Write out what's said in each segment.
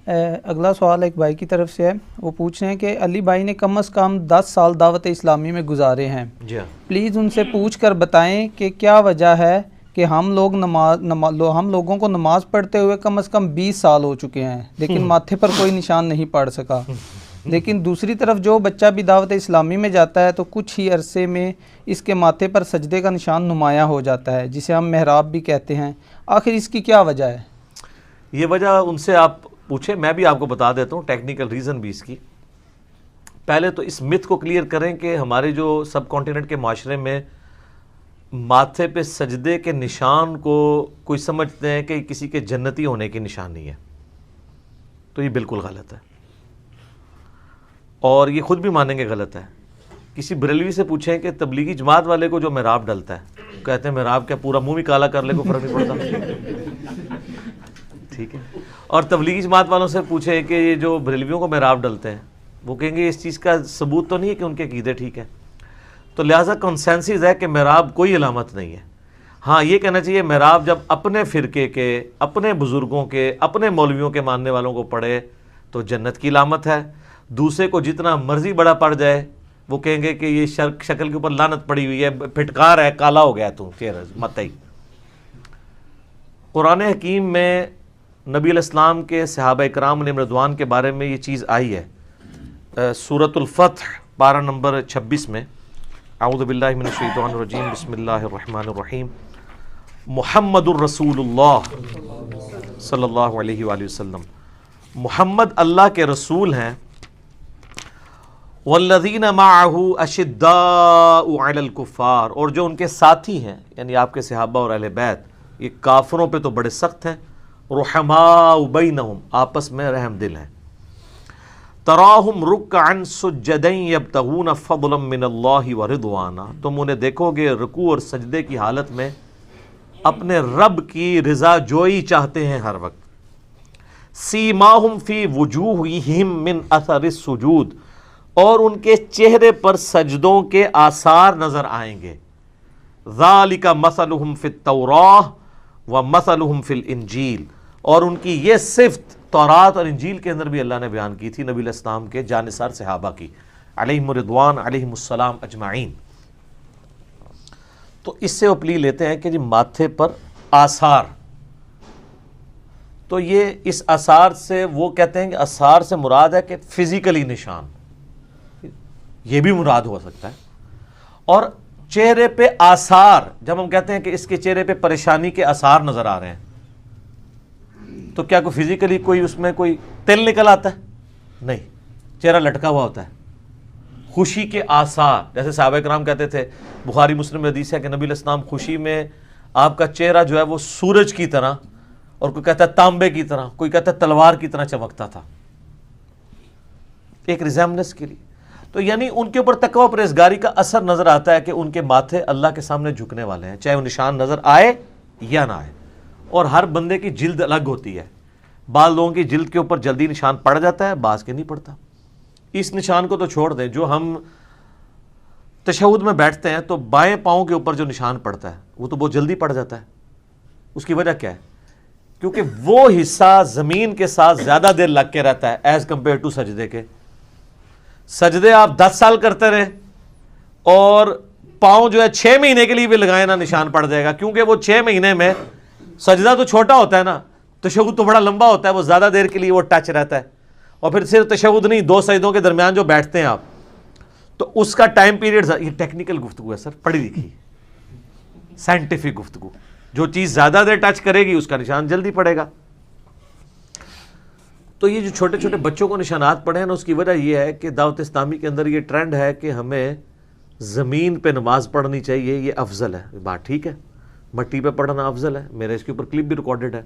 اگلا سوال ایک بھائی کی طرف سے ہے، وہ پوچھ رہے ہیں کہ علی بھائی نے کم از کم 10 سال دعوت اسلامی میں گزارے ہیں، پلیز ان سے پوچھ کر بتائیں کہ کیا وجہ ہے کہ ہم لوگوں کو نماز پڑھتے ہوئے کم از کم 20 سال ہو چکے ہیں لیکن ماتھے پر کوئی نشان نہیں پڑ سکا، لیکن دوسری طرف جو بچہ بھی دعوت اسلامی میں جاتا ہے تو کچھ ہی عرصے میں اس کے ماتھے پر سجدے کا نشان نمایاں ہو جاتا ہے جسے ہم محراب بھی کہتے ہیں، آخر اس کی کیا وجہ ہے؟ یہ وجہ ان سے آپ پوچھیں، میں بھی آپ کو بتا دیتا ہوں ٹیکنیکل ریزن بھی اس کی۔ پہلے تو اس مت کو کلیئر کریں کہ ہمارے جو سب کانٹیننٹ کے معاشرے میں ماتھے پہ سجدے کے نشان کو کوئی سمجھتے ہیں کہ کسی کے جنتی ہونے کی نشانی ہے، تو یہ بالکل غلط ہے، اور یہ خود بھی مانیں گے غلط ہے۔ کسی بریلوی سے پوچھیں کہ تبلیغی جماعت والے کو جو محراب ڈلتا ہے، کہتے ہیں محراب کیا پورا منہ بھی کالا کر لے کو فرق نہیں پڑتا، ٹھیک ہے۔ اور تبلیغی جماعت والوں سے پوچھیں کہ یہ جو بریلویوں کو محراب ڈلتے ہیں، وہ کہیں گے اس چیز کا ثبوت تو نہیں ہے کہ ان کے عقیدے ٹھیک ہے، تو لہٰذا کنسنسس ہے کہ محراب کوئی علامت نہیں ہے۔ ہاں یہ کہنا چاہیے محراب جب اپنے فرقے کے، اپنے بزرگوں کے، اپنے مولویوں کے ماننے والوں کو پڑھے تو جنت کی علامت ہے، دوسرے کو جتنا مرضی بڑا پڑ جائے وہ کہیں گے کہ یہ شکل کے اوپر لعنت پڑی ہوئی ہے، پھٹکار ہے، کالا ہو گیا تو چہرہ مت ہی۔ قرآن حکیم میں نبی علیہ السلام کے صحابہ اکرام علیہم رضوان کے بارے میں یہ چیز آئی ہے، سورۃ الفتح پارہ نمبر 26 میں، اعوذ باللہ من الشیطان الرجیم، بسم اللہ الرحمن الرحیم، محمد الرسول اللہ صلی اللہ علیہ وآلہ وسلم، محمد اللہ کے رسول ہیں، والذین معہ اشداء علی الکفار، اور جو ان کے ساتھی ہیں یعنی آپ کے صحابہ اور اہل بیت، یہ کافروں پہ تو بڑے سخت ہیں، رحماء بینہم، آپس میں رحم دل ہیں، تراہم رکعا سجدا یبتغون فضلا من اللہ ورضوانا، تم انہیں دیکھو گے رکوع اور سجدے کی حالت میں اپنے رب کی رضا جوئی چاہتے ہیں ہر وقت، سیماہم فی وجوہہم من اثر السجود، اور ان کے چہرے پر سجدوں کے آثار نظر آئیں گے، ذالک مثلہم فی التوراۃ ومثلہم فی الانجیل، اور ان کی یہ صفت تورات اور انجیل کے اندر بھی اللہ نے بیان کی تھی نبی علیہ السلام کے جانثار صحابہ کی علیہم رضوان علیہم السلام اجمعین۔ تو اس سے اپلی لیتے ہیں کہ جی ماتھے پر آثار، تو یہ اس آثار سے وہ کہتے ہیں کہ آثار سے مراد ہے کہ فزیکلی نشان، یہ بھی مراد ہو سکتا ہے، اور چہرے پہ آثار، جب ہم کہتے ہیں کہ اس کے چہرے پہ پریشانی کے آثار نظر آ رہے ہیں تو کیا کوئی فزیکلی کوئی اس میں کوئی تل نکل آتا ہے؟ نہیں، چہرہ لٹکا ہوا ہوتا ہے۔ خوشی کے آثار، جیسے صحابہ کرام کہتے تھے، بخاری مسلم میں حدیث ہے کہ نبی علیہ السلام خوشی میں آپ کا چہرہ جو ہے وہ سورج کی طرح، اور کوئی کہتا ہے تانبے کی طرح، کوئی کہتا ہے تلوار کی طرح چمکتا تھا، ایک ریزیمبلنس کے لیے۔ تو یعنی ان کے اوپر تقوی و پرہیزگاری کا اثر نظر آتا ہے کہ ان کے ماتھے اللہ کے سامنے جھکنے والے ہیں، چاہے وہ نشان نظر آئے یا نہ آئے۔ اور ہر بندے کی جلد الگ ہوتی ہے، بعض لوگوں کی جلد کے اوپر جلدی نشان پڑ جاتا ہے، بعض کے نہیں پڑتا۔ اس نشان کو تو چھوڑ دیں، جو ہم تشہد میں بیٹھتے ہیں تو بائیں پاؤں کے اوپر جو نشان پڑتا ہے وہ تو بہت جلدی پڑ جاتا ہے، اس کی وجہ کیا ہے؟ کیونکہ وہ حصہ زمین کے ساتھ زیادہ دیر لگ کے رہتا ہے ایز کمپیئر ٹو سجدے کے۔ سجدے آپ 10 سال کرتے رہے اور پاؤں جو ہے 6 مہینے کے لیے بھی لگائیں نا، نشان پڑ جائے گا، کیونکہ وہ 6 مہینے میں سجدہ تو چھوٹا ہوتا ہے نا، تشہد تو بڑا لمبا ہوتا ہے، وہ زیادہ دیر کے لیے وہ ٹچ رہتا ہے، اور پھر صرف تشہد نہیں، 2 سجدوں کے درمیان جو بیٹھتے ہیں آپ، تو اس کا ٹائم پیریڈ، یہ ٹیکنیکل گفتگو ہے سر، پڑھی لکھی سائنٹیفک گفتگو، جو چیز زیادہ دیر ٹچ کرے گی اس کا نشان جلدی پڑے گا۔ تو یہ جو چھوٹے چھوٹے بچوں کو نشانات پڑے ہیں نا، اس کی وجہ یہ ہے کہ دعوت اسلامی کے اندر یہ ٹرینڈ ہے کہ ہمیں زمین پہ نماز پڑھنی چاہیے، یہ افضل ہے، بات ٹھیک ہے، مٹی پہ پڑھنا افضل ہے، میرے اس کے اوپر کلپ بھی ریکارڈڈ ہے۔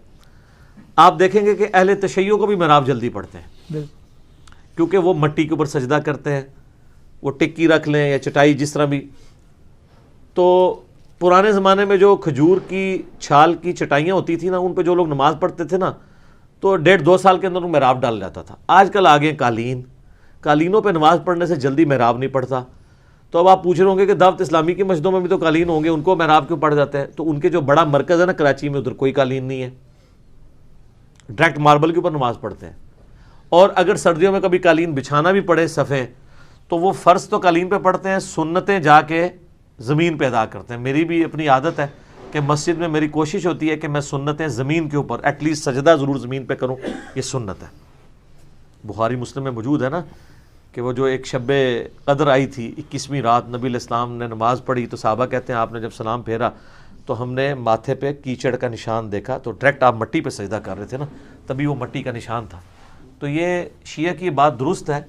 آپ دیکھیں گے کہ اہل تشیع کو بھی محراب جلدی پڑھتے ہیں، کیونکہ وہ مٹی کے اوپر سجدہ کرتے ہیں، وہ ٹکی رکھ لیں یا چٹائی جس طرح بھی۔ تو پرانے زمانے میں جو کھجور کی چھال کی چٹائیاں ہوتی تھیں نا، ان پہ جو لوگ نماز پڑھتے تھے نا، تو 1.5-2 سال کے اندر محراب ڈال جاتا تھا۔ آج کل آگے قالینوں پہ نماز پڑھنے سے جلدی محراب نہیں پڑتا۔ تو اب آپ پوچھ رہے ہوں گے کہ دعوت اسلامی کی مسجدوں میں بھی تو قالین ہوں گے، ان کو محراب کیوں پڑھ جاتے ہیں؟ تو ان کے جو بڑا مرکز ہے نا کراچی میں، ادھر کوئی قالین نہیں ہے، ڈائریکٹ ماربل کے اوپر نماز پڑھتے ہیں۔ اور اگر سردیوں میں کبھی قالین بچھانا بھی پڑے صفیں، تو وہ فرض تو قالین پہ پڑھتے ہیں، سنتیں جا کے زمین پہ ادا کرتے ہیں۔ میری بھی اپنی عادت ہے کہ مسجد میں میری کوشش ہوتی ہے کہ میں سنتیں زمین کے اوپر ایٹ لیسٹ سجدہ ضرور زمین پہ کروں، یہ سنت ہے۔ بخاری مسلم میں موجود ہے نا کہ وہ جو ایک شب قدر آئی تھی 21ویں رات، نبی علیہ السلام نے نماز پڑھی تو صحابہ کہتے ہیں آپ نے جب سلام پھیرا تو ہم نے ماتھے پہ کیچڑ کا نشان دیکھا، تو ڈائریکٹ آپ مٹی پہ سجدہ کر رہے تھے نا، تبھی وہ مٹی کا نشان تھا۔ تو یہ شیعہ کی بات درست ہے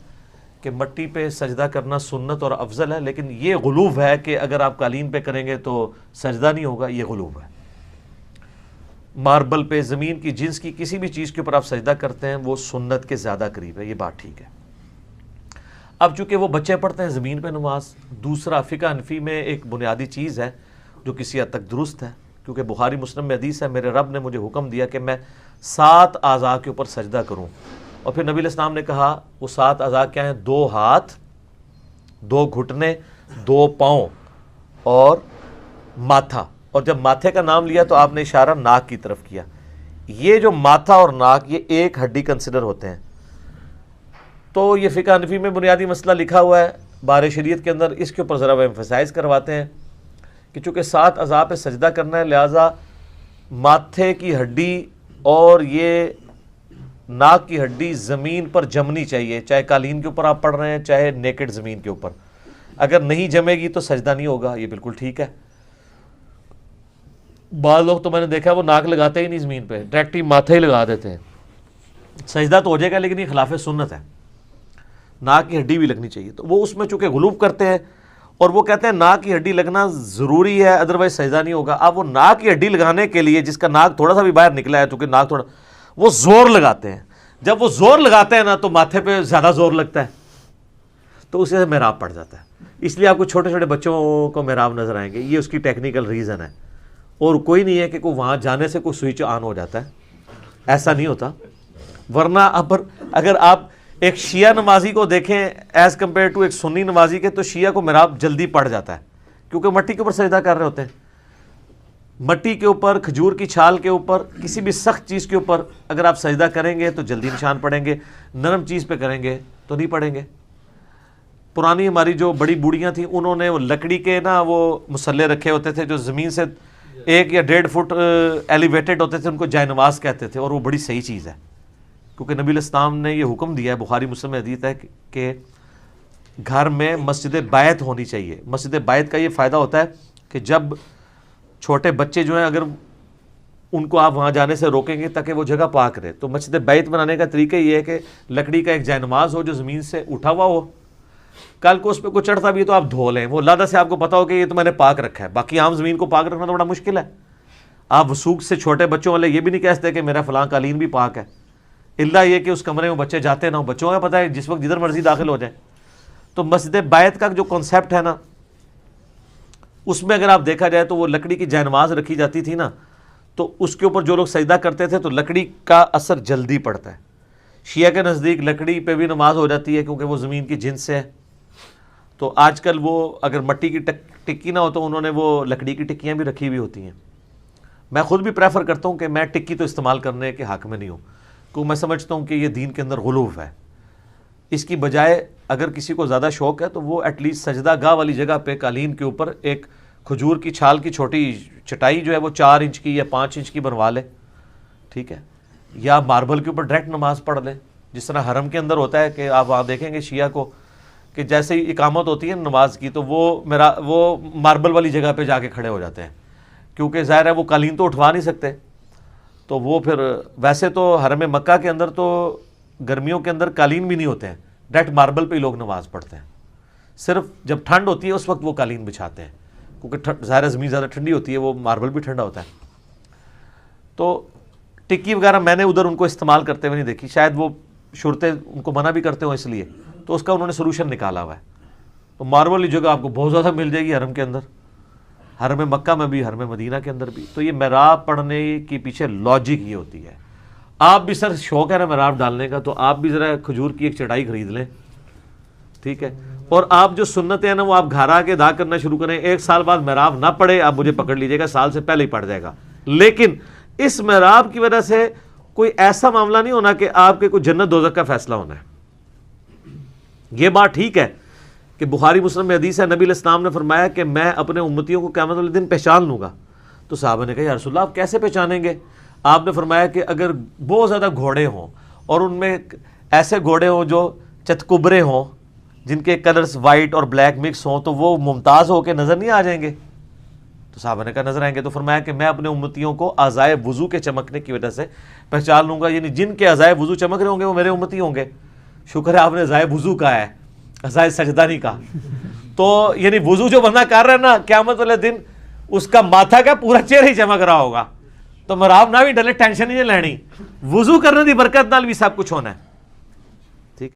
کہ مٹی پہ سجدہ کرنا سنت اور افضل ہے، لیکن یہ غلوب ہے کہ اگر آپ قالین پہ کریں گے تو سجدہ نہیں ہوگا، یہ غلوب ہے۔ ماربل پہ، زمین کی جنس کی کسی بھی چیز کے اوپر آپ سجدہ کرتے ہیں وہ سنت کے زیادہ قریب ہے، یہ بات ٹھیک ہے۔ اب چونکہ وہ بچے پڑھتے ہیں زمین پہ نماز، دوسرا فقہ حنفی میں ایک بنیادی چیز ہے جو کسی حد تک درست ہے، کیونکہ بخاری مسلم میں حدیث ہے میرے رب نے مجھے حکم دیا کہ میں 7 اعضاء کے اوپر سجدہ کروں، اور پھر نبی علیہ السلام نے کہا وہ 7 اعضاء کیا ہیں؟ 2 ہاتھ، 2 گھٹنے، 2 پاؤں اور ماتھا، اور جب ماتھے کا نام لیا تو آپ نے اشارہ ناک کی طرف کیا۔ یہ جو ماتھا اور ناک یہ ایک ہڈی کنسیڈر ہوتے ہیں، تو یہ فقہ حنفی میں بنیادی مسئلہ لکھا ہوا ہے بار شریعت کے اندر، اس کے اوپر ذرا وہ ایمفسائز کرواتے ہیں کہ چونکہ 7 اعضاء پہ سجدہ کرنا ہے لہٰذا ماتھے کی ہڈی اور یہ ناک کی ہڈی زمین پر جمنی چاہیے، چاہے قالین کے اوپر آپ پڑھ رہے ہیں چاہے نیکڈ زمین کے اوپر۔ اگر نہیں جمے گی تو سجدہ نہیں ہوگا، یہ بالکل ٹھیک ہے۔ بعض لوگ تو میں نے دیکھا وہ ناک لگاتے ہی نہیں زمین پہ، ڈائریکٹ ہی ماتھے ہی لگا دیتے ہیں، سجدہ تو ہو جائے گا لیکن یہ خلاف سنت ہے، ناک کی ہڈی بھی لگنی چاہیے۔ تو وہ اس میں چونکہ غلوب کرتے ہیں اور وہ کہتے ہیں ناک کی ہڈی لگنا ضروری ہے ادروائز سجدہ نہیں ہوگا۔ اب وہ ناک کی ہڈی لگانے کے لیے جس کا ناک تھوڑا سا بھی باہر نکلا ہے، چونکہ ناک تھوڑا، وہ زور لگاتے ہیں، جب وہ زور لگاتے ہیں نا تو ماتھے پہ زیادہ زور لگتا ہے، تو اسے محراب پڑ جاتا ہے۔ اس لیے آپ کو چھوٹے چھوٹے بچوں کو محراب نظر آئیں گے، یہ اس کی ٹیکنیکل ریزن ہے، اور کوئی نہیں ہے کہ کوئی وہاں جانے سے کوئی سوئچ آن ہو جاتا ہے، ایسا نہیں ہوتا۔ ورنہ اگر آپ ایک شیعہ نمازی کو دیکھیں ایز کمپیئر ٹو ایک سنی نمازی کے، تو شیعہ کو محراب جلدی پڑ جاتا ہے کیونکہ مٹی کے اوپر سجدہ کر رہے ہوتے ہیں۔ مٹی کے اوپر، کھجور کی چھال کے اوپر، کسی بھی سخت چیز کے اوپر اگر آپ سجدہ کریں گے تو جلدی نشان پڑیں گے، نرم چیز پہ کریں گے تو نہیں پڑیں گے۔ پرانی ہماری جو بڑی بوڑھیاں تھیں انہوں نے وہ لکڑی کے نا وہ مسلے رکھے ہوتے تھے جو زمین سے 1 یا 1.5 فٹ ایلیویٹڈ ہوتے تھے، ان کو جائے نماز کہتے تھے، اور وہ بڑی صحیح چیز ہے کیونکہ نبی علیہ السلام نے یہ حکم دیا ہے، بخاری مسلم میں حدیث ہے کہ گھر میں مسجد بیت ہونی چاہیے۔ مسجد بیت کا یہ فائدہ ہوتا ہے کہ جب چھوٹے بچے جو ہیں اگر ان کو آپ وہاں جانے سے روکیں گے تاکہ وہ جگہ پاک رہے، تو مسجد بیت بنانے کا طریقہ یہ ہے کہ لکڑی کا ایک جائے نماز ہو جو زمین سے اٹھا ہوا ہو، کل کو اس پہ کوئی چڑھتا بھی تو آپ دھو لیں، وہ لادہ سے آپ کو پتا ہو کہ یہ تو میں نے پاک رکھا ہے۔ باقی عام زمین کو پاک رکھنا تو بڑا مشکل ہے، آپ وثوق سے چھوٹے بچوں والے یہ بھی نہیں کہتے کہ میرا فلاں قالین بھی پاک ہے، اللہ یہ کہ اس کمرے میں بچے جاتے نہ ہو، بچوں کا پتہ ہے جس وقت جدھر مرضی داخل ہو جائیں۔ تو مسجد بیت کا جو کنسیپٹ ہے نا، اس میں اگر آپ دیکھا جائے تو وہ لکڑی کی جائے نماز رکھی جاتی تھی نا، تو اس کے اوپر جو لوگ سجدہ کرتے تھے تو لکڑی کا اثر جلدی پڑتا ہے۔ شیعہ کے نزدیک لکڑی پہ بھی نماز ہو جاتی ہے کیونکہ وہ زمین کی جنس سے ہے، تو آج کل وہ اگر مٹی کی ٹکی نہ ہو تو انہوں نے وہ لکڑی کی ٹکیاں بھی رکھی ہوئی ہوتی ہیں۔ میں خود بھی پریفر کرتا ہوں کہ میں ٹکی تو استعمال کرنے کے حق میں نہیں ہوں، کیونکہ میں سمجھتا ہوں کہ یہ دین کے اندر غلوف ہے۔ اس کی بجائے اگر کسی کو زیادہ شوق ہے تو وہ ایٹ لیسٹ سجدہ گاہ والی جگہ پہ قالین کے اوپر ایک کھجور کی چھال کی چھوٹی چٹائی جو ہے وہ 4 انچ کی یا 5 انچ کی بنوا لے، ٹھیک ہے، یا ماربل کے اوپر ڈائریکٹ نماز پڑھ لیں، جس طرح حرم کے اندر ہوتا ہے کہ آپ وہاں دیکھیں گے شیعہ کو کہ جیسے ہی اقامت ہوتی ہے نماز کی تو وہ ماربل والی جگہ پہ جا کے کھڑے ہو جاتے ہیں، کیونکہ ظاہر ہے وہ قالین تو اٹھوا نہیں سکتے، تو وہ پھر ویسے تو حرم مکہ کے اندر تو گرمیوں کے اندر قالین بھی نہیں ہوتے ہیں، ڈائریکٹ ماربل پہ ہی لوگ نماز پڑھتے ہیں، صرف جب ٹھنڈ ہوتی ہے اس وقت وہ قالین بچھاتے ہیں کیونکہ ظاہر زمین زیادہ ٹھنڈی ہوتی ہے، وہ ماربل بھی ٹھنڈا ہوتا ہے۔ تو ٹکی وغیرہ میں نے ادھر ان کو استعمال کرتے ہوئے نہیں دیکھی، شاید وہ شرطیں ان کو منع بھی کرتے ہوں اس لیے، تو اس کا انہوں نے سلوشن نکالا ہوا ہے۔ تو ماربل والی جگہ آپ کو بہت زیادہ مل جائے گی حرم کے اندر، حرم مکہ میں بھی، حرم مدینہ کے اندر بھی۔ تو یہ محراب پڑھنے کے پیچھے لاجک یہ ہوتی ہے۔ آپ بھی سر شوق ہے نا محراب ڈالنے کا تو آپ بھی ذرا کھجور کی ایک چٹائی خرید لیں، ٹھیک ہے، اور آپ جو سنتیں ہیں نا وہ آپ گھر آ کے ادا کرنا شروع کریں۔ 1 سال بعد محراب نہ پڑے آپ مجھے پکڑ لیجیے گا، سال سے پہلے ہی پڑ جائے گا، لیکن اس محراب کی وجہ سے کوئی ایسا معاملہ نہیں ہونا کہ آپ کے کوئی جنت دوزخ کا فیصلہ ہونا ہے. یہ بات ٹھیک ہے کہ بخاری مسلم میں حدیث ہے, نبی علیہ السلام نے فرمایا کہ میں اپنے امتیوں کو قیامت والے دن پہچان لوں گا. تو صحابہ نے کہا یا رسول اللہ آپ کیسے پہچانیں گے؟ آپ نے فرمایا کہ اگر بہت زیادہ گھوڑے ہوں اور ان میں ایسے گھوڑے ہوں جو چتکبرے ہوں, جن کے کلرز وائٹ اور بلیک مکس ہوں, تو وہ ممتاز ہو کے نظر نہیں آ جائیں گے؟ تو صحابہ نے کہا نظر آئیں گے. تو فرمایا کہ میں اپنے امتیوں کو اعضائے وضو کے چمکنے کی وجہ سے پہچان لوں گا, یعنی جن کے اعضائے وضو چمک رہے ہوں گے وہ میرے امتی ہوں گے. شکر ہے آپ نے اعضائے وضو کہا ہے, اعضائے سجدہ نہیں کہا. تو یعنی وضو جو بندہ کر رہا ہے نا, قیامت والے دن اس کا ماتھا کا پورا چہرہ ہی چمک رہا ہوگا. تو مراب نہ بھی ڈلے, ٹینشن نہیں لینی, وضو کرنے دی برکت نال بھی سب کچھ ہونا ہے.